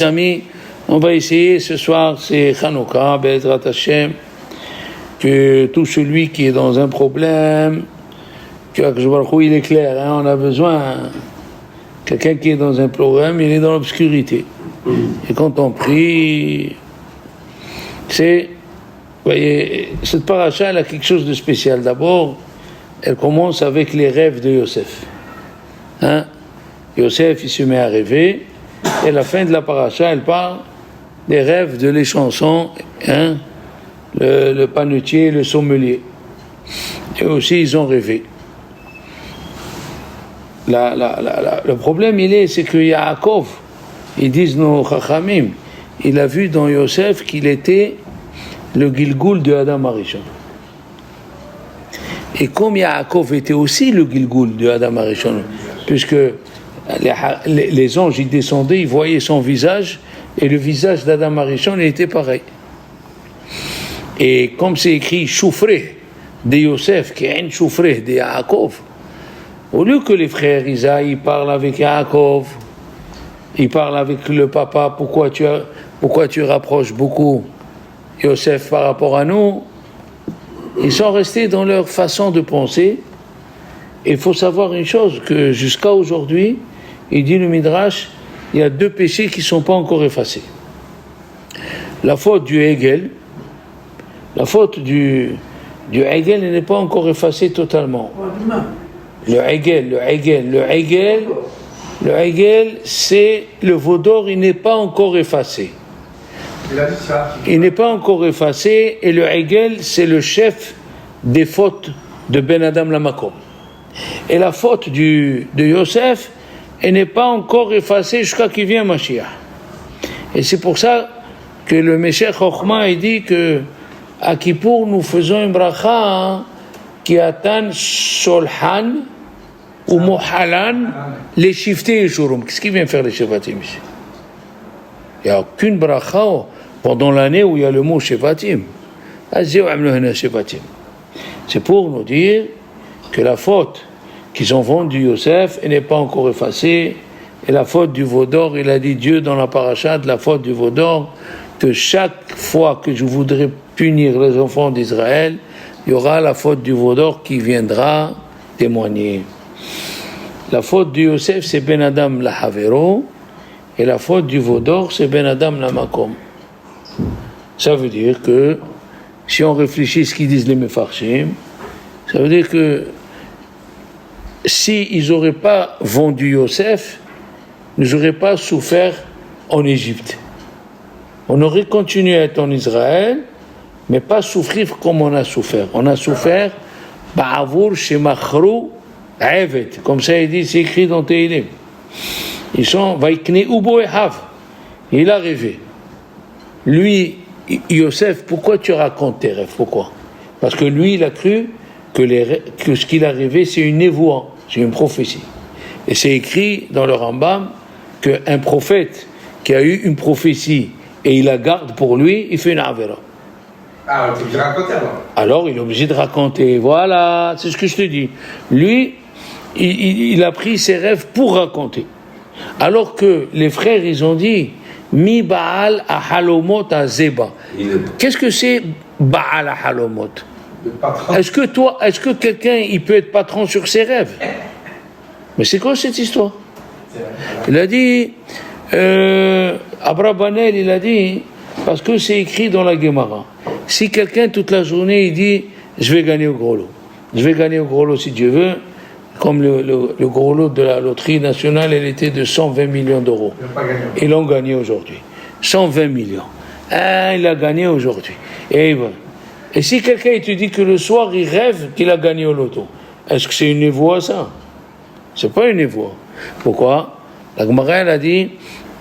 Amis, on va essayer ce soir, c'est Hanouka, Be'ezrat Hashem, que tout celui qui est dans un problème, que il est clair, hein, on a besoin, quelqu'un qui est dans un problème, il est dans l'obscurité. Et quand on prie, vous voyez, cette paracha, elle a quelque chose de spécial. D'abord, elle commence avec les rêves de Yosef. Hein? Yosef, il se met à rêver. Et à la fin de la paracha, elle parle des rêves de les chansons, hein, le panetier, le sommelier. Et aussi, ils ont rêvé. Le problème, c'est que Yaakov, ils disent nos Chachamim, il a vu dans Yosef qu'il était le Gilgoul de Adam Arishon. Et comme Yaakov était aussi le Gilgoul de Adam Arishon, puisque les anges, ils descendaient, ils voyaient son visage, et le visage d'Adam Arishon était pareil. Et comme c'est écrit Choufré de Yosef, qui est un Choufré de Yaakov, au lieu que les frères Isaïe parlent avec Yaakov, ils parlent avec le papa, pourquoi tu rapproches beaucoup Yosef par rapport à nous, ils sont restés dans leur façon de penser. Et il faut savoir une chose, que jusqu'à aujourd'hui, il dit le Midrash, il y a deux péchés qui ne sont pas encore effacés. La faute du Hegel, la faute du Hegel n'est pas encore effacée totalement. Le Hegel, c'est le Vaudor, il n'est pas encore effacé. Il n'est pas encore effacé, et le Hegel, c'est le chef des fautes de Ben Adam Lamakom. Et la faute de Yosef, elle n'est pas encore effacée jusqu'à qu'il vienne Mashiach. Et c'est pour ça que le Meshech Chochma, il dit que à Kippour, nous faisons une bracha qui atteint Sholhan ou Mohalan, les shiftés et Shurum. Qu'est-ce qu'il vient faire les Shevatim ici? Il n'y a aucune bracha pendant l'année où il y a le mot Shevatim. C'est pour nous dire que la faute qu'ils ont vendue Yosef, elle n'est pas encore effacée. Et la faute du Vaudor, il a dit Dieu dans la paracha de la faute du Vaudor, que chaque fois que je voudrais punir les enfants d'Israël, il y aura la faute du Vaudor qui viendra témoigner. La faute de Yosef, c'est Ben Adam la Havero, et la faute du Vaudor, c'est Ben Adam la Makom. Ça veut dire que, si on réfléchit à ce qu'ils disent les Mefarshim, ça veut dire que s'ils n'auraient pas vendu Yosef, nous n'auraient pas souffert en Égypte. On aurait continué à être en Israël, mais pas souffrir comme on a souffert. On a souffert Ba'avour Shemachru Evet. Comme ça, il dit, c'est écrit dans Tehillim. Ils sont Vaikne Ubo Ehav. Il a rêvé. Lui, Yosef, pourquoi tu racontes tes rêves? Pourquoi? Parce que lui, il a cru que ce qu'il a rêvé, c'est une névoie, c'est une prophétie. Et c'est écrit dans le Rambam qu'un prophète qui a eu une prophétie et il la garde pour lui, il fait une avera. Ah, tu es obligé de raconter alors. Alors, il est obligé de raconter. Voilà, c'est ce que je te dis. Lui, il a pris ses rêves pour raconter. Alors que les frères, ils ont dit Mi Baal a Halomot a Zeba. Qu'est-ce que c'est Baal a Halomot? Est-ce que quelqu'un il peut être patron sur ses rêves? Mais c'est quoi cette histoire? Il a dit Abrabanel, il a dit, parce que c'est écrit dans la Gemara, si quelqu'un toute la journée il dit je vais gagner au gros lot si Dieu veut, comme le gros lot de la loterie nationale, elle était de 120 millions d'euros. Ils l'ont gagné aujourd'hui. 120 millions. Il a gagné aujourd'hui. Et si quelqu'un il te dit que le soir il rêve qu'il a gagné au loto, est-ce que c'est une névoie ça? C'est pas une névoie. Pourquoi? La Gemara elle a dit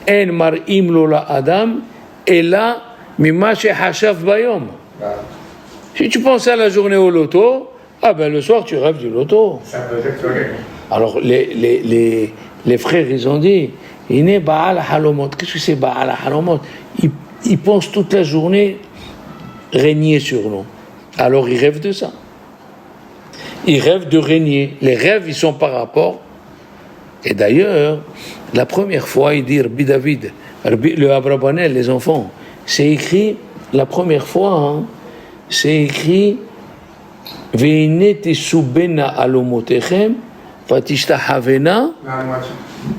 En mar'im lo la adam ela mima shehashav bayom. Si tu penses à la journée au loto, le soir tu rêves du loto. Alors les frères ils ont dit Iné Baal Halomot. Qu'est-ce que c'est Baal Halomot? Ils pensent toute la journée régner sur nous. Alors ils rêvent de ça. Ils rêvent de régner. Les rêves ils sont par rapport. Et d'ailleurs, la première fois, il dit Rabbi David, le Abrabanel, les enfants, c'est écrit, la première fois, hein, c'est écrit Veine tesubena alomotechem, vatishtahavena.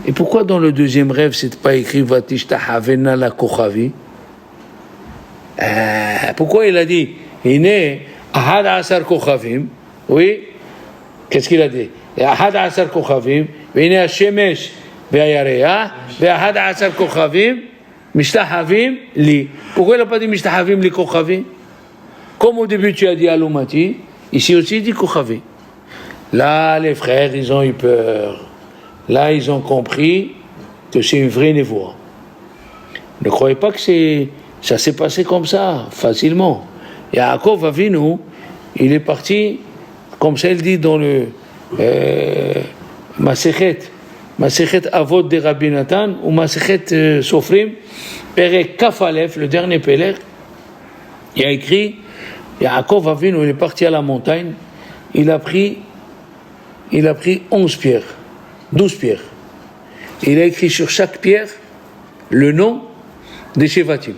Et pourquoi dans le deuxième rêve, c'est pas écrit Vatishtahavena la kochavi? Pourquoi il a dit Ine ahad asar kochavim? Oui, qu'est-ce qu'il a dit? Ahad asar kochavim, veine hashemesh ve'ayareah, ve'ahad asar kochavim, mishtahavim li. Pourquoi il n'a pas dit mishtahavim li kochavim? Comme au début tu as dit alomati, ici aussi il dit kochavim. Là, les frères, ils ont eu peur. Là, ils ont compris que c'est une vraie névoie. Ne croyez pas que ça s'est passé comme ça, facilement. Yaakov Avinu, il est parti, comme ça il dit dans le Masechet Avot de Rabbi Nathan, ou Masechet Sofrim, Perek Kaf Aleph, le dernier Pélec, il a écrit, Yaakov Avinu, il est parti à la montagne, il a pris 11 pierres, 12 pierres. Il a écrit sur chaque pierre le nom des Shevatim.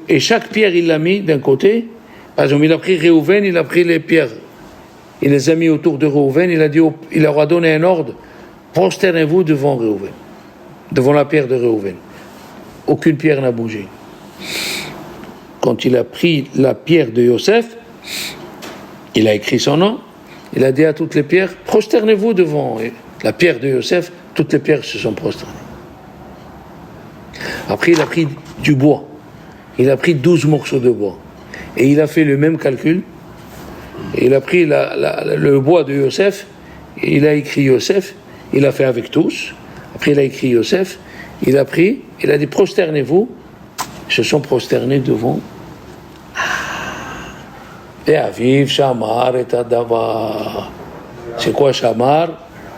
Et chaque pierre, il l'a mis d'un côté. Par exemple, il a pris Réhouven, il a pris les pierres. Il les a mis autour de Réhouven, il leur a donné un ordre. Prosternez-vous devant Réhouven, devant la pierre de Réhouven. Aucune pierre n'a bougé. Quand il a pris la pierre de Yosef, il a écrit son nom. Il a dit à toutes les pierres, prosternez-vous devant la pierre de Yosef. Toutes les pierres se sont prosternées. Après, il a pris du bois. Il a pris 12 morceaux de bois. Et il a fait le même calcul. Et il a pris le bois de Yosef. Et il a écrit Yosef. Il a fait avec tous. Après, il a écrit Yosef. Il a dit, prosternez-vous. Ils se sont prosternés devant. Et Aviv, Shamar et Adavar. C'est quoi Shamar?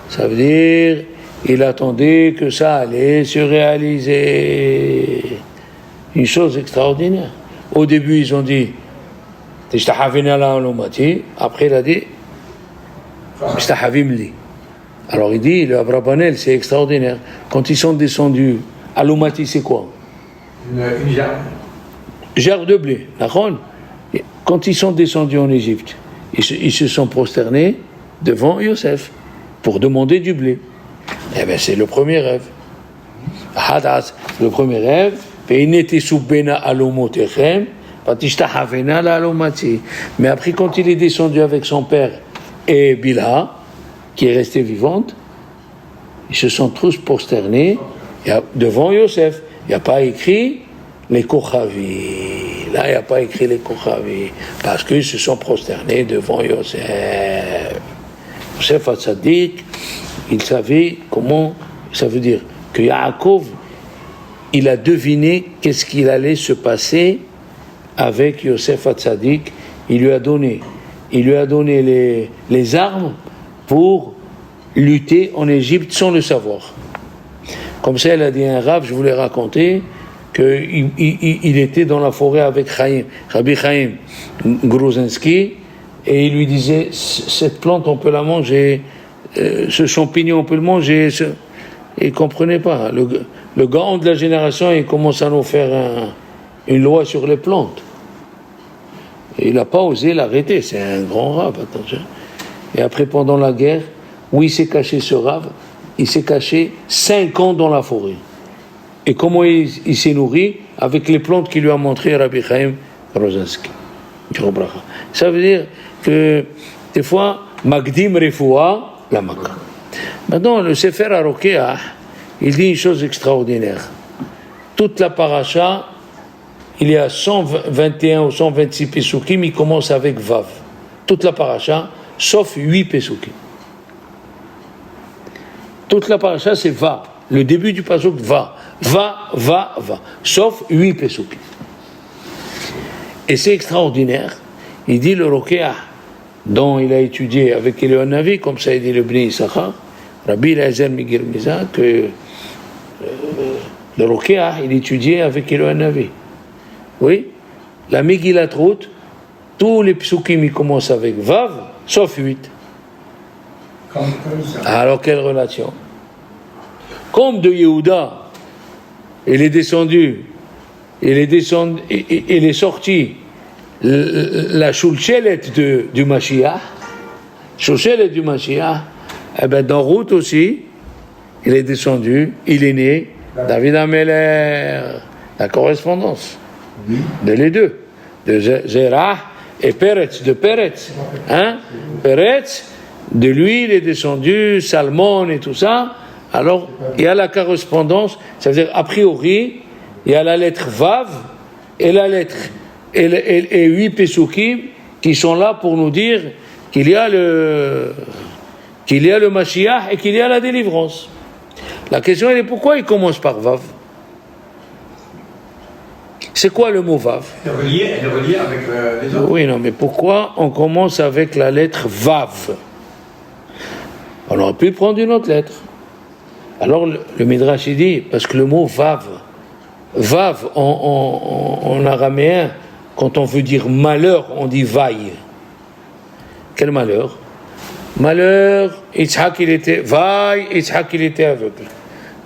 Ça veut dire, il attendait que ça allait se réaliser. Une chose extraordinaire. Au début, ils ont dit, après, il a dit, alors il dit, le Abrabanel, c'est extraordinaire. Quand ils sont descendus à l'Omati, c'est quoi? Une gerbe. Gerbe de blé, d'accord? Quand ils sont descendus en Égypte, ils se sont prosternés devant Yosef pour demander du blé. Eh bien, c'est le premier rêve. Hadas, le premier rêve. Mais après, quand il est descendu avec son père et Bilha, qui est restée vivante, ils se sont tous prosternés devant Yosef. Il n'y a pas écrit les Kochavi. Là, il n'y a pas écrit les Kochavi. Parce qu'ils se sont prosternés devant Yosef. Yosef Hatzadik, il savait comment, ça veut dire que Yaakov, il a deviné qu'est-ce qu'il allait se passer avec Yosef Hatzadik. Il lui a donné les armes pour lutter en Égypte sans le savoir. Comme ça, il a dit à un Rav, je voulais raconter, qu'il était dans la forêt avec Rabbi Chaim Gruzinski, et il lui disait, cette plante, on peut la manger, ce champignon, on peut le manger. Il ne comprenait pas. Le grand de la génération, il commence à nous faire une loi sur les plantes. Et il n'a pas osé l'arrêter, c'est un grand Rav, attention. Et après, pendant la guerre, où il s'est caché ce Rav, il s'est caché 5 ans dans la forêt. Et comment il s'est nourri? Avec les plantes qu'il lui a montré Rabbi Chaim Gruzinski. Ça veut dire que des fois, Magdim Refoua, la Maka. Maintenant, le Sefer HaRokeach, il dit une chose extraordinaire. Toute la paracha, il y a 121 ou 126 pesukim, il commence avec Vav. Toute la paracha, sauf 8 pesukim. Toute la paracha, c'est Va. Le début du pasuk, Va. Va, va, va. Sauf 8 pesukim. Et c'est extraordinaire. Il dit le Rokeach, dont il a étudié avec Eliyahu Navi, comme ça il dit le Bnei Issachar, Rabbi Eliezer Migirmiza, que le Rokeach, il étudiait avec Eliyahu Navi. Oui, la Megillat Ruth, tous les psukim, ils commencent avec Vav, sauf 8. Alors, quelle relation? Comme de Yehuda, il est descendu, il est sorti la Shulchelet du Mashiach, eh ben dans route aussi, il est descendu, il est né, David Ameler, la correspondance de les deux, de Zerah et Peretz, de Peretz, Peretz, de lui il est descendu, Salmon et tout ça. Alors il y a la correspondance, c'est-à-dire a priori, il y a la lettre Vav et la lettre et 8 Pesukim qui sont là pour nous dire qu'il y a le Mashiach et qu'il y a la délivrance. La question est pourquoi il commence par Vav? C'est quoi le mot Vav? Elle est reliée avec les autres. Oui, non, mais pourquoi on commence avec la lettre Vav? On aurait pu prendre une autre lettre. Alors le Midrash il dit, parce que le mot Vav en araméen, quand on veut dire malheur, on dit vaille. Quel malheur? Malheur, Yitzhak il était aveugle.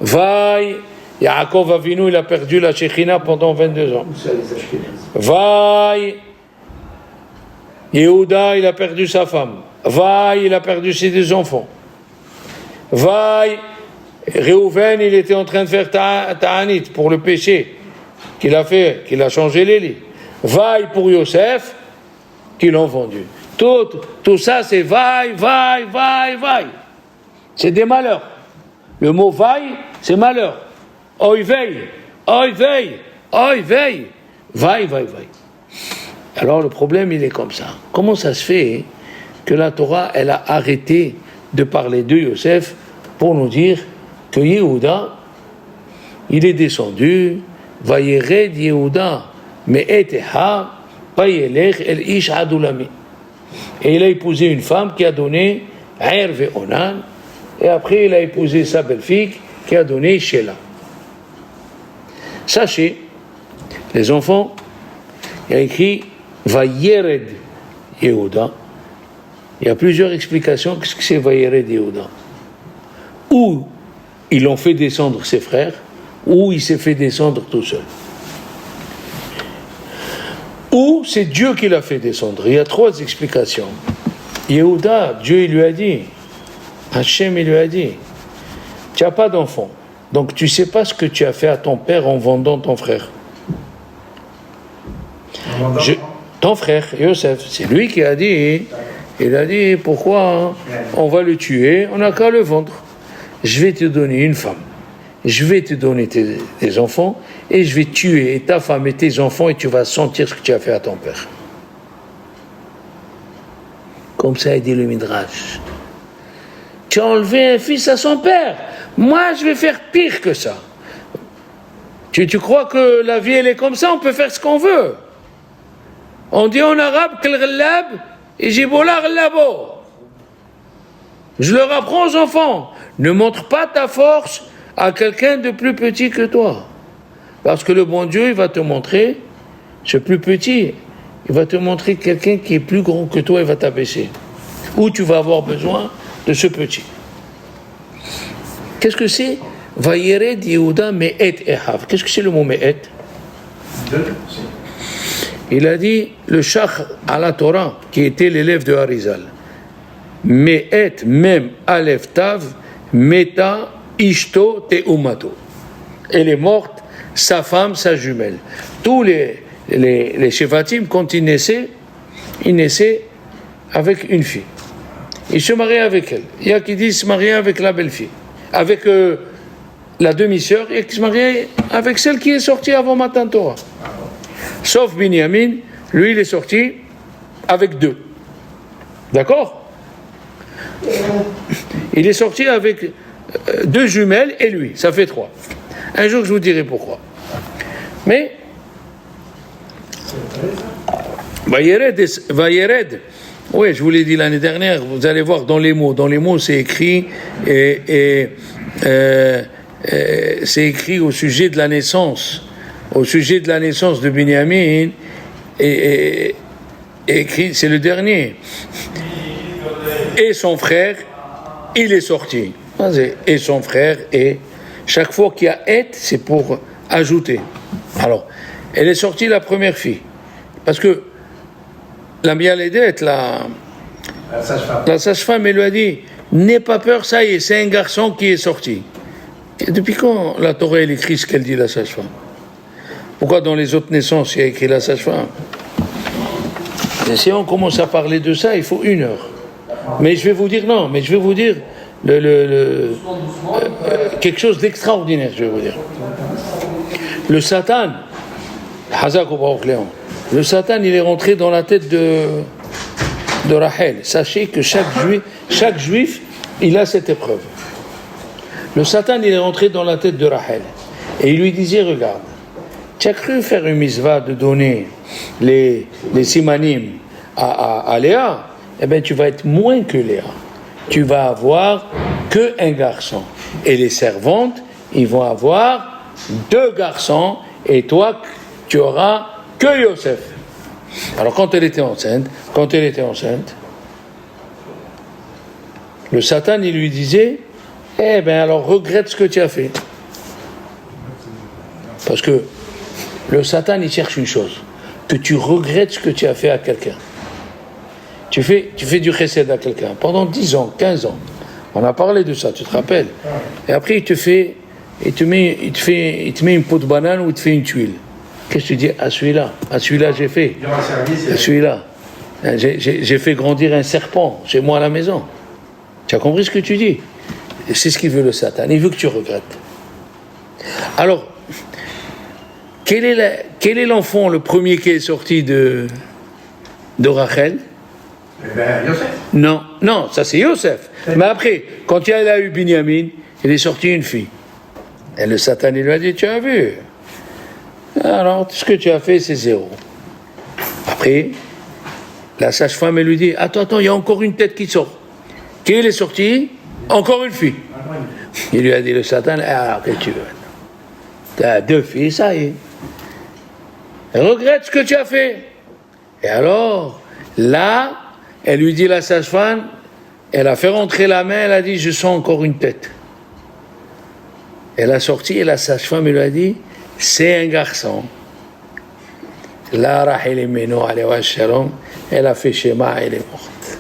Vaille, Yaakov Avinu il a perdu la Shekhinah pendant 22 ans. Vaille, Yehuda il a perdu sa femme. Vaille, il a perdu ses 2 enfants. Vaille, Réhouven il était en train de faire ta'anit pour le péché qu'il a fait, qu'il a changé les lits. Vaille pour Yosef, qu'ils l'ont vendu. Tout ça c'est vaille. C'est des malheurs. Le mot vaille, c'est malheur. Oy veille. Vaille. Alors le problème il est comme ça. Comment ça se fait que la Torah elle a arrêté de parler de Yosef pour nous dire que Yehuda il est descendu, Vayered Yehuda me'eteha payelech el ish adulami. Et il a épousé une femme qui a donné Er ve'onan, et après il a épousé sa belle-fille qui a donné Shelah. Sachez, les enfants, il y a écrit Vayered Yehuda. Il y a plusieurs explications de ce que c'est Vayered Yehuda. Ou ils l'ont fait descendre ses frères, ou il s'est fait descendre tout seul. Ou c'est Dieu qui l'a fait descendre. Il y a 3 explications. Yehuda, Dieu il lui a dit, Hachem il lui a dit, tu n'as pas d'enfant, donc tu ne sais pas ce que tu as fait à ton père en vendant ton frère. Ton frère, Yosef, c'est lui qui a dit, il a dit, pourquoi on va le tuer, on n'a qu'à le vendre. Je vais te donner une femme, je vais te donner tes enfants, et je vais tuer ta femme et tes enfants, et tu vas sentir ce que tu as fait à ton père. Comme ça a dit le Midrash. Tu as enlevé un fils à son père. Moi, je vais faire pire que ça. Tu crois que la vie, elle est comme ça, on peut faire ce qu'on veut. On dit en arabe, Kel ghallab, et jibola ghallabo. Je leur apprends aux enfants, ne montre pas ta force à quelqu'un de plus petit que toi. Parce que le bon Dieu, il va te montrer, ce plus petit, il va te montrer quelqu'un qui est plus grand que toi, il va t'abaisser. Ou tu vas avoir besoin de ce petit. Qu'est-ce que c'est? Vayered Yehuda me'et ehav. Qu'est-ce que c'est le mot me'et? Il a dit le Shach à la Torah, qui était l'élève de Harizal. Me'et mem alef tav meta ishto teumato. Elle est morte, sa femme, sa jumelle. Tous les Shevatim, quand ils naissaient avec une fille. Ils se mariaient avec elle. Il y a qui disent se marier avec la belle-fille, avec la demi-sœur, et qui se mariait avec celle qui est sortie avant Matan Torah. Sauf Binyamin, lui il est sorti avec 2. D'accord? Il est sorti avec 2 jumelles et lui, ça fait 3. Un jour je vous dirai pourquoi. Mais Vayered, oui, je vous l'ai dit l'année dernière, vous allez voir dans les mots c'est écrit et c'est écrit au sujet de la naissance de Binyamin et écrit, c'est le dernier. Et son frère, il est sorti. Et son frère, et chaque fois qu'il y a et, c'est pour ajouté. Alors, elle est sortie la première fille. Parce que la Mialédet, la sage-femme, elle lui a dit, n'aie pas peur, ça y est, c'est un garçon qui est sorti. Et depuis quand la Torah, elle écrit ce qu'elle dit, la sage-femme? Pourquoi dans les autres naissances, il y a écrit la sage-femme? Et si on commence à parler de ça, il faut 1 heure. Mais je vais vous dire quelque chose d'extraordinaire, je vais vous dire. Le Satan, le Satan, il est rentré dans la tête de Rachel. Sachez que chaque juif, il a cette épreuve. Le Satan, il est rentré dans la tête de Rachel. Et il lui disait, regarde, tu as cru faire une mitzvah de donner les simanim à Léa, eh bien tu vas être moins que Léa. Tu vas avoir que un garçon. Et les servantes, ils vont avoir 2 garçons, et toi, tu auras que Yosef. Alors quand elle était enceinte, le Satan, il lui disait, eh bien alors regrette ce que tu as fait. Parce que le Satan, il cherche une chose, que tu regrettes ce que tu as fait à quelqu'un. Tu fais du chesed à quelqu'un pendant 10 ans, 15 ans. On a parlé de ça, tu te rappelles? Et après, il te met une peau de banane ou il te fait une tuile. Qu'est-ce que tu dis? À celui-là j'ai fait. À celui-là. J'ai fait grandir un serpent chez moi à la maison. Tu as compris ce que tu dis? Et c'est ce qu'il veut le Satan. Il veut que tu regrettes. Alors, quel est l'enfant, le premier qui est sorti de Rachel? Yosef. Non, ça c'est Yosef. Mais après, quand elle a eu Binyamin, il est sorti une fille. Et le Satan, il lui a dit, tu as vu? Alors, tout ce que tu as fait, c'est 0. Après, la sage-femme, elle lui dit, attends, il y a encore une tête qui sort. Qui est sortie? Encore une fille. Il lui a dit, le Satan, alors que tu veux? Tu as 2 filles, ça y est. Regrette ce que tu as fait. Et alors, là, elle lui dit, la sage-femme, elle a fait rentrer la main, elle a dit, je sens encore une tête. Elle a sorti et la sage-femme lui a dit, c'est un garçon. La Rachel Imenu alayhi wa shalom, elle a fait Shema, elle est morte.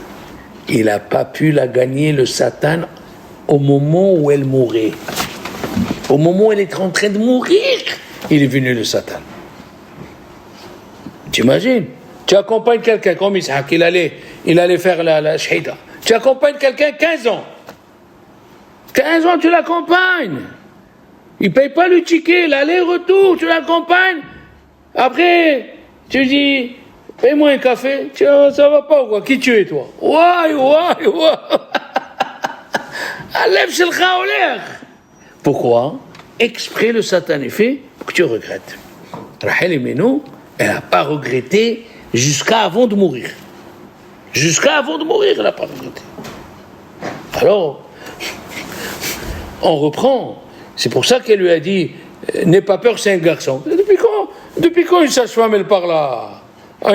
Il n'a pas pu la gagner, le Satan, au moment où elle mourait. Au moment où elle était en train de mourir, il est venu le Satan. T'imagines? Tu accompagnes quelqu'un comme Isaac, il allait faire la shahida. Tu accompagnes quelqu'un 15 ans. 15 ans, tu l'accompagnes. Il ne paye pas le ticket, l'aller-retour, tu l'accompagnes. Après, tu dis, paye-moi un café. Ça va pas ou quoi? Qui tu es, toi? Ouai. Alef shelcha oler. Pourquoi? Exprès le Satan est fait pour que tu regrettes. Rachel Imenu, elle n'a pas regretté jusqu'à avant de mourir. Jusqu'à avant de mourir, elle n'a pas regretté. Alors, on reprend. C'est pour ça qu'elle lui a dit, n'aie pas peur, c'est un garçon. Depuis quand une sage-femme, elle parle à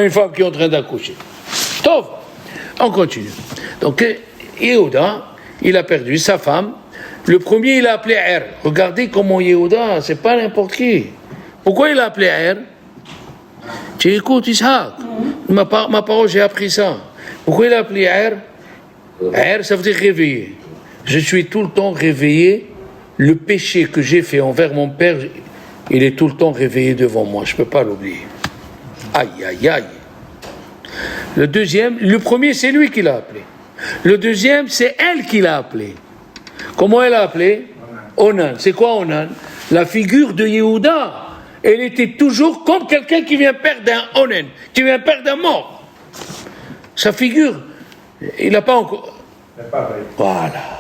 une femme qui est en train d'accoucher? Tov, on continue. Donc, Yehuda, il a perdu sa femme. Le premier, il a appelé Er. Regardez comment Yehuda, c'est pas n'importe qui. Pourquoi il a appelé Er? Tu écoutes, Ishaq. Ma parole, j'ai appris ça. Pourquoi il a appelé Er? Er, ça veut dire réveiller. Je suis tout le temps réveillé. Le péché que j'ai fait envers mon père, il est tout le temps réveillé devant moi. Je ne peux pas l'oublier. Aïe. Le premier, c'est lui qui l'a appelé. Le deuxième, c'est elle qui l'a appelé. Comment elle l'a appelé? Onan. C'est quoi Onan? La figure de Yehuda. Elle était toujours comme quelqu'un qui vient perdre un Onan, qui vient perdre un mort. Sa figure, il n'a pas encore... Voilà.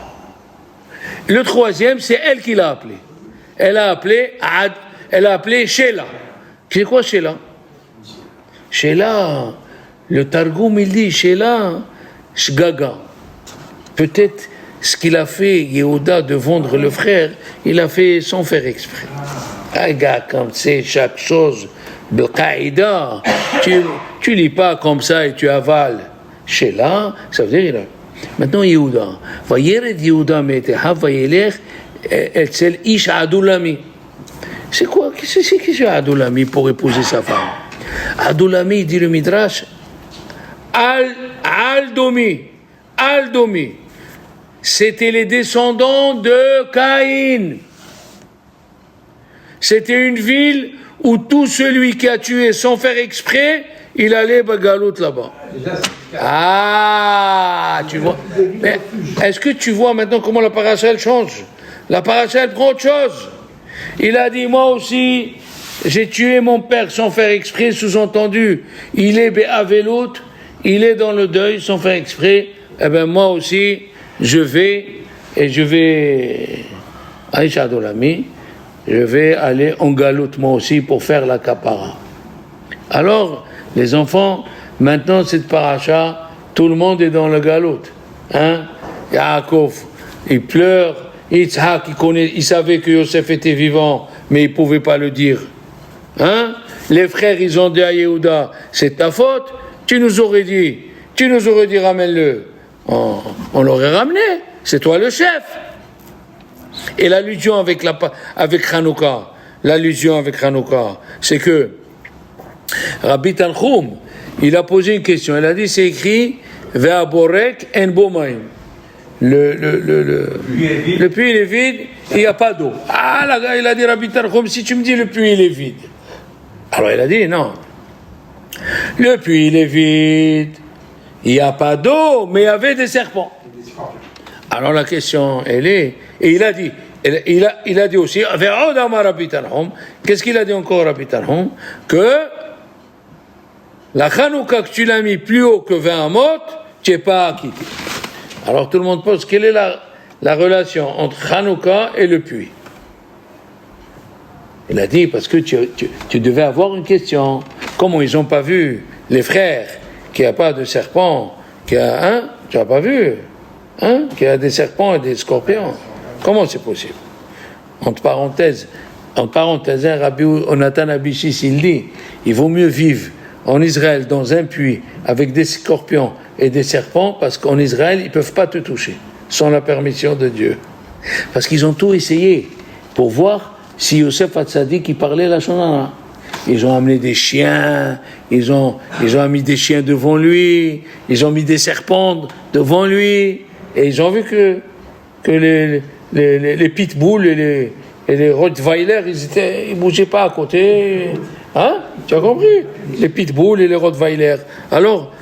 Le troisième, c'est elle qui l'a appelé. Elle a appelé Sheila. C'est quoi Sheila? Sheila, le Targum, il dit Sheila, Shgaga. Peut-être ce qu'il a fait, Yehuda, de vendre le frère, il a fait sans faire exprès. Un gars, comme c'est chaque chose, Bel-Qaïda, tu lis pas comme ça et tu avales. Sheila, ça veut dire il a... Maintenant, Yehuda. Yehuda, c'est quoi qu'est-ce que c'est Adoulami pour épouser sa femme? Adoulami, dit le Midrash, Aldomi, c'était les descendants de Caïn. C'était une ville où tout celui qui a tué sans faire exprès, il allait bagalout là-bas. Ah, tu vois. Mais est-ce que tu vois maintenant comment la paracha elle change? La paracha elle prend autre chose. Il a dit, moi aussi, j'ai tué mon père sans faire exprès, sous-entendu, il est béavelout, il est dans le deuil sans faire exprès, eh bien moi aussi, je vais, Aïcha Adolami, je vais aller en galoute moi aussi pour faire la kapara. Alors, les enfants, maintenant cette paracha, tout le monde est dans le galoute. Hein? Yaakov, il pleure, Yitzhak, il savait que Yosef était vivant, mais il ne pouvait pas le dire. Hein? Les frères, ils ont dit à Yehuda, c'est ta faute, tu nous aurais dit, ramène-le. On l'aurait ramené, c'est toi le chef. Et l'allusion avec Hanouka, c'est que Rabbi Tanchum, il a posé une question, il a dit, c'est écrit, Ve'aborek en bomaim. Le puits il est vide, il n'y a pas d'eau. Ah, là, il a dit Rabbi Tanchum, si tu me dis le puits il est vide. Alors il a dit non. Le puits il est vide, il n'y a pas d'eau, mais il y avait des serpents. Alors la question elle est, et il a dit aussi, qu'est-ce qu'il a dit encore Rabbi Tanchum? Que la Chanouka que tu l'as mis plus haut que 20 amot, tu n'es pas acquitté. Alors tout le monde pose, quelle est la relation entre Hanouka et le puits? Il a dit, parce que tu devais avoir une question. Comment ils n'ont pas vu, les frères, qu'il n'y a pas de serpent, tu n'as pas vu, qu'il y a des serpents et des scorpions? Comment c'est possible? Entre parenthèses, Rabbi Onatan Abishis, il dit, il vaut mieux vivre en Israël dans un puits avec des scorpions et des serpents, parce qu'en Israël, ils ne peuvent pas te toucher, sans la permission de Dieu. Parce qu'ils ont tout essayé pour voir si Yosef Hatzadik, il parlait la Shonara. Ils ont amené des chiens, ils ont mis des chiens devant lui, ils ont mis des serpents devant lui, et ils ont vu que les pitbulls et les rottweilers, ils bougeaient pas à côté. Hein? Tu as compris? Les pitbulls et les rottweilers. Alors,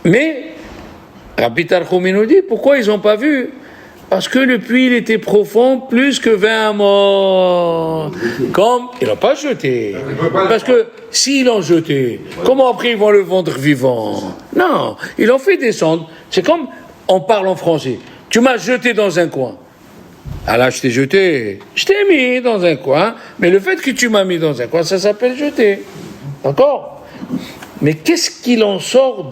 mais Rabbi Tanchum nous dit, pourquoi ils n'ont pas vu? Parce que le puits il était profond plus que 20 morts. Comme ils n'ont pas jeté. Parce que s'ils l'ont jeté, comment après ils vont le vendre vivant? Non, ils l'ont fait descendre. C'est comme on parle en français. Tu m'as jeté dans un coin. Ah là, je t'ai jeté. Je t'ai mis dans un coin. Mais le fait que tu m'as mis dans un coin, ça s'appelle jeter. D'accord? Mais qu'est-ce qu'il en sort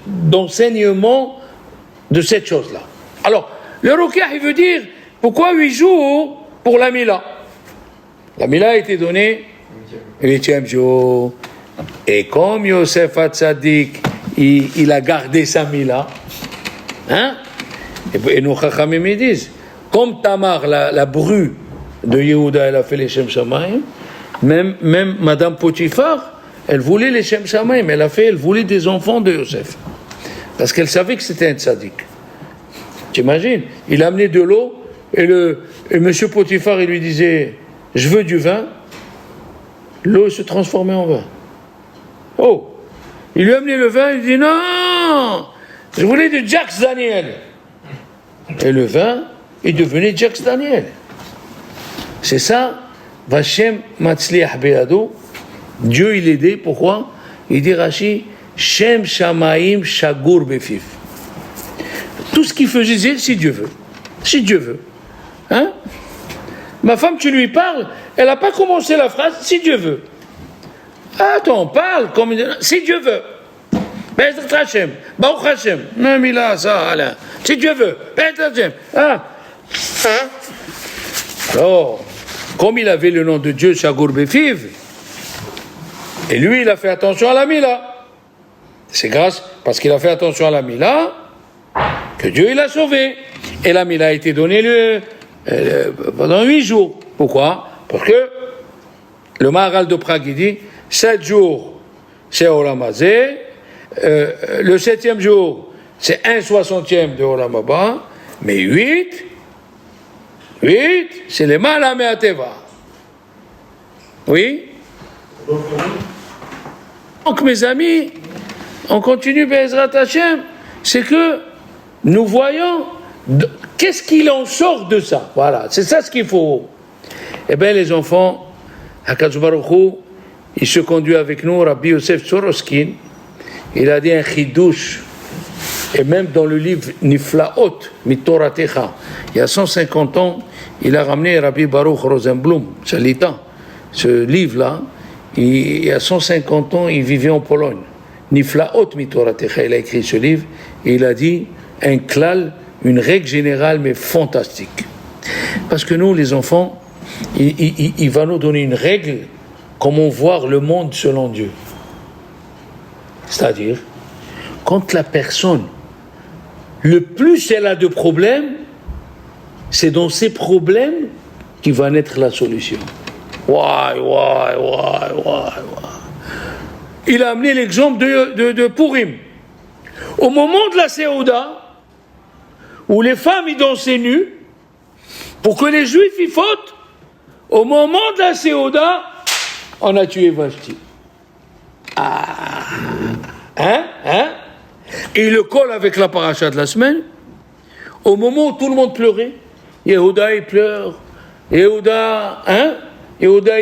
d'enseignement de cette chose-là? Alors, le Rukiah, il veut dire, pourquoi 8 jours pour la Mila? La Mila a été donnée le 8e jour. Et comme Yosef Hatzadik, il a gardé sa Mila, hein? Et nos Chachamim ils disent, comme Tamar, la bru de Yehuda, elle a fait les Shem Shamayim, même Madame Potiphar, elle voulait les Shem Shamayim, elle voulait des enfants de Yosef. Parce qu'elle savait que c'était un tzaddik. T'imagines? Il amenait de l'eau, et monsieur Potiphar, il lui disait, je veux du vin. L'eau se transformait en vin. Oh! Il lui amenait le vin, il dit, non! Je voulais du Jack Daniel. Et le vin, il devenait Jack Daniel. C'est ça, Vashem Matzliach Beado. Dieu, il aidait, pourquoi? Il dit, Rashi, Shem Shamaim Shagur Befif. Tout ce qu'il faisait, si Dieu veut. Si Dieu veut. Hein? Ma femme, tu lui parles, elle n'a pas commencé la phrase, si Dieu veut. Attends, on parle comme si Dieu veut. Be'ezrat Hashem, Baruch Hashem, même il a ça, là. Si Dieu veut, Be'ezrat Hashem. Alors, comme il avait le nom de Dieu, Shagur Befiv, et lui, il a fait attention à la Mila. C'est grâce, parce qu'il a fait attention à la Mila, que Dieu, il a sauvé. Et la Mila a été donnée pendant 8 jours. Pourquoi? Parce que le Maharal de Prague, il dit 7 jours, c'est Olam Hazé, le 7e jour, c'est 1/60 de Olam Haba, mais 8, c'est les Malame Ateva. Oui? Donc, mes amis, on continue, Be'ezrat Hashem, c'est que nous voyons qu'est-ce qu'il en sort de ça. Voilà, c'est ça ce qu'il faut. Eh bien, les enfants, HaKadosh Baruch Hu, il se conduit avec nous, Rabbi Yosef Soroskin, il a dit un chidouche, et même dans le livre Niflaot, Mitoratecha, il y a 150 ans, il a ramené Rabbi Baruch Rosenblum, Shalita, ce livre-là, il y a 150 ans, il vivait en Pologne. Niflaot Mitoratecha, il a écrit ce livre, et il a dit un klal, une règle générale, mais fantastique. Parce que nous, les enfants, il va nous donner une règle, comment voir le monde selon Dieu. C'est-à-dire, quand la personne, le plus elle a de problèmes, c'est dans ces problèmes qui va naître la solution. Il a amené l'exemple de Purim. Au moment de la Séouda, où les femmes y dansaient nues, pour que les Juifs y fautent, au moment de la Séouda, on a tué Vashti. Et il le colle avec la paracha de la semaine. Au moment où tout le monde pleurait, Yehuda il pleure, Yehuda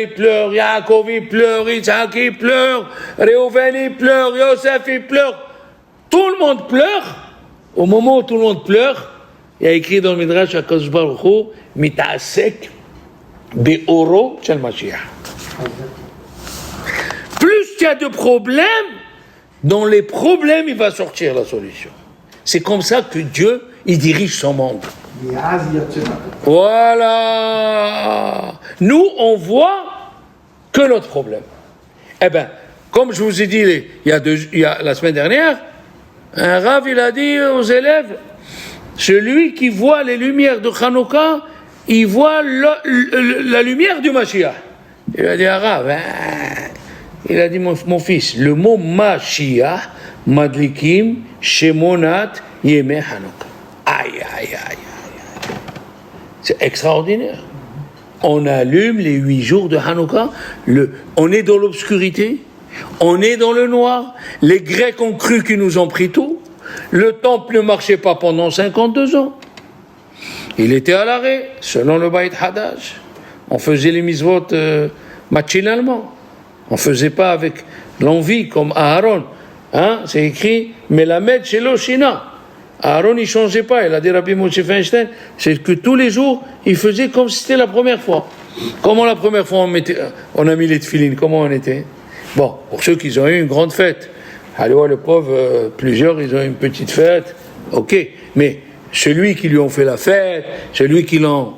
il pleure, Yaakov il pleure, Isaac il pleure, Réhouven il pleure, Yosef il pleure. Tout le monde pleure. Au moment où tout le monde pleure, il y a écrit dans le Midrash HaKadosh Baruch Hu, Mita'asek be'oro shel Mashiach. Plus il y a de problèmes, dans les problèmes, il va sortir la solution. C'est comme ça que Dieu, il dirige son monde. Voilà. Nous, on voit que notre problème. Eh bien, comme je vous ai dit il y a la semaine dernière, un Rav, il a dit aux élèves, celui qui voit les lumières de Hanouka, il voit la lumière du Mashiach. Il a dit à Rav, il a dit, mon fils, le mot Mashiach, Madlikim, Shemonat, Yemeh Hanouka. Aïe. C'est extraordinaire. On allume les 8 jours de Hanouka, on est dans l'obscurité, on est dans le noir, les Grecs ont cru qu'ils nous ont pris tout, le temple ne marchait pas pendant 52 ans. Il était à l'arrêt, selon le Beit Hadash. On faisait les mitzvot machinalement. On ne faisait pas avec l'envie, comme Aaron. C'est écrit, Melamed Shelo Shina. Aaron, il ne changeait pas. Il a dit Rabbi Moshe Feinstein, c'est que tous les jours, il faisait comme si c'était la première fois. Comment la première fois on a mis les tefilines, comment on était? Bon, pour ceux qui ont eu une grande fête. Alors, le pauvre, plusieurs, ils ont eu une petite fête. Ok, mais celui qui lui ont fait la fête, celui qui l'ont...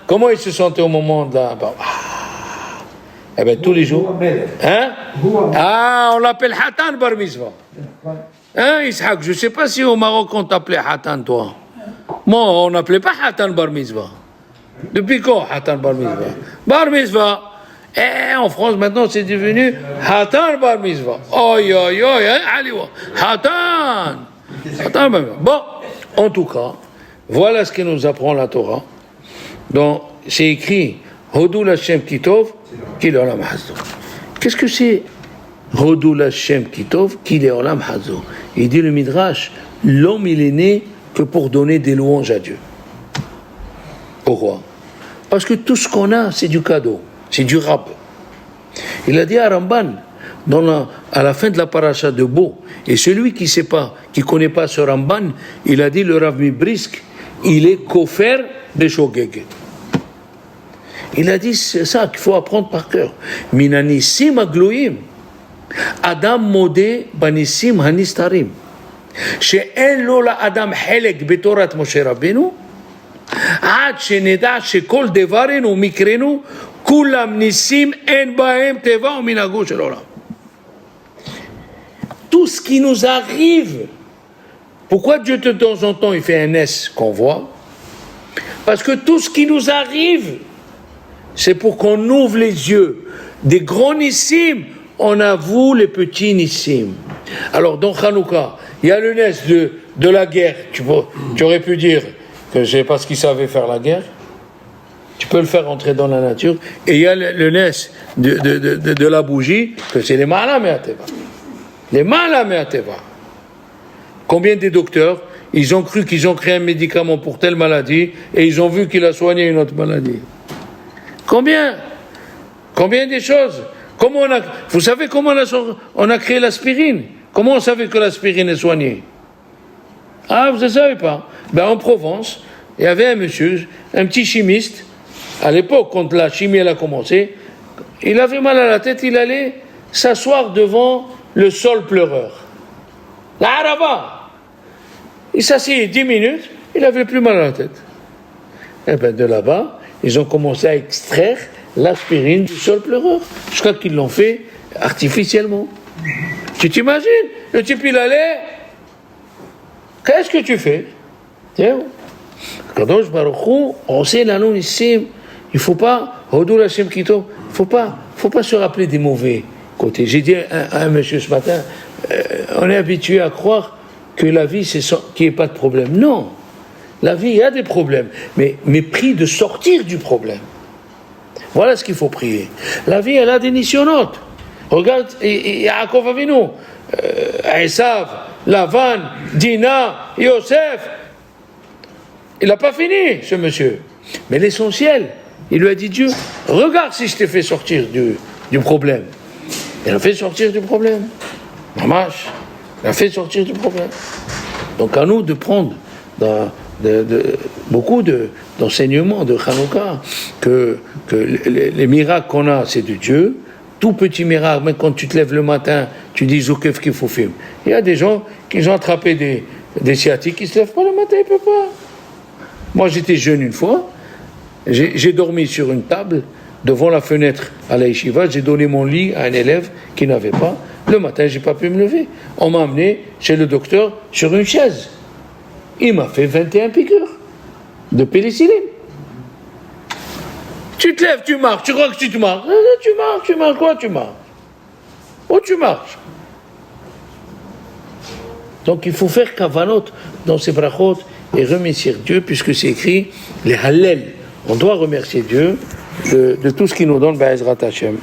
comment il se sentait au moment de la... Eh bien, tous les jours. On l'appelle Hatan Bar Mitzvah. Ishaq, je ne sais pas si au Maroc on t'appelait Hatan, toi. Moi, on n'appelait pas Hatan Bar Mitzvah. Depuis quand Hatan Bar Mitzvah? Bar Mitzvah. En France, maintenant, c'est devenu Hatan Bar Mitzvah. Hatan Bar Mitzvah. Bon, en tout cas, voilà ce que nous apprend la Torah. Donc, c'est écrit Hodou Lashem Kitov, Ki Le'olam Hazo. Qu'est-ce que c'est Hodou Lashem Kitov, Ki Le'olam Hazo? Il dit le Midrash, l'homme il est né que pour donner des louanges à Dieu. Pourquoi? Parce que tout ce qu'on a, c'est du cadeau, c'est du rab. Il a dit à Ramban, à la fin de la paracha de Bo, et celui qui sait pas, qui connaît pas ce Ramban, il a dit le Rav Mibrisk, il est kofer de Shogeg. Il a dit c'est ça qu'il faut apprendre par cœur. Minanissim agloim, Adam modé banissim hanistarim. She'en lo la Adam helek betorat Moshe Rabbeinu, ad sheneda shekol devarenu mikrenu kulam nissim en bahem teva ou minago shel olam. Tout ce qui nous arrive, pourquoi Dieu de temps en temps il fait un S qu'on voit? Parce que tout ce qui nous arrive, c'est pour qu'on ouvre les yeux. Des grands nissim, on avoue les petits nissim. Alors, dans Hanouka, il y a le nes de la guerre. Tu aurais pu dire que c'est parce qu'ils savaient faire la guerre. Tu peux le faire entrer dans la nature. Et il y a le nes de la bougie, que c'est les Ma'ala Me'ateva. Les Ma'ala Me'ateva. Combien des docteurs, ils ont cru qu'ils ont créé un médicament pour telle maladie, et ils ont vu qu'il a soigné une autre maladie. Combien des choses. Vous savez comment on a créé l'aspirine? Comment on savait que l'aspirine est soignée? Ah, vous ne savez pas. En Provence, il y avait un monsieur, un petit chimiste, à l'époque, quand la chimie elle a commencé, il avait mal à la tête, il allait s'asseoir devant le sol pleureur. La Arava. Il s'asseyait 10 minutes, il n'avait plus mal à la tête. Et de là-bas, ils ont commencé à extraire l'aspirine du sol pleureur. Je crois qu'ils l'ont fait artificiellement. Tu t'imagines? Le type, il allait. Qu'est-ce que tu fais? Tiens. Kadosh Baruch Hu, on sait la non ici. Il ne faut pas, Hodou Hashem Kito, il ne faut pas se rappeler des mauvais côtés. J'ai dit à un monsieur ce matin, on est habitué à croire que la vie, c'est qu'il n'y ait pas de problème. Non, la vie, il y a des problèmes, mais prie de sortir du problème. Voilà ce qu'il faut prier. La vie, elle a des nisyonotes. Regarde, Yaakov Avinu, Esav, Lavan, Dina, Yosef. Il n'a pas fini, ce monsieur. Mais l'essentiel, il lui a dit Dieu, regarde si je t'ai fait sortir du problème. Il a fait sortir du problème. Mamash, il a fait sortir du problème. Donc à nous de prendre beaucoup d'enseignements de Hanouka, que les miracles qu'on a, c'est de Dieu. Tout petit miracle, même quand tu te lèves le matin, tu dis Zoukef qu'il faut film. Il y a des gens qui ont attrapé des sciatiques qui ne se lèvent pas le matin, ils ne peuvent pas. Moi, j'étais jeune une fois, j'ai dormi sur une table devant la fenêtre à la yeshiva, j'ai donné mon lit à un élève qui n'avait pas. Le matin, je n'ai pas pu me lever. On m'a amené chez le docteur sur une chaise. Il m'a fait 21 piqûres de pénicilline. Tu te lèves, tu marches, tu crois que tu te marches. Tu marches, quoi tu marches? Où tu marches? Donc il faut faire kavanot dans ces brachot et remercier Dieu, puisque c'est écrit les hallel. On doit remercier Dieu de tout ce qu'il nous donne, Be'ezrat Hashem.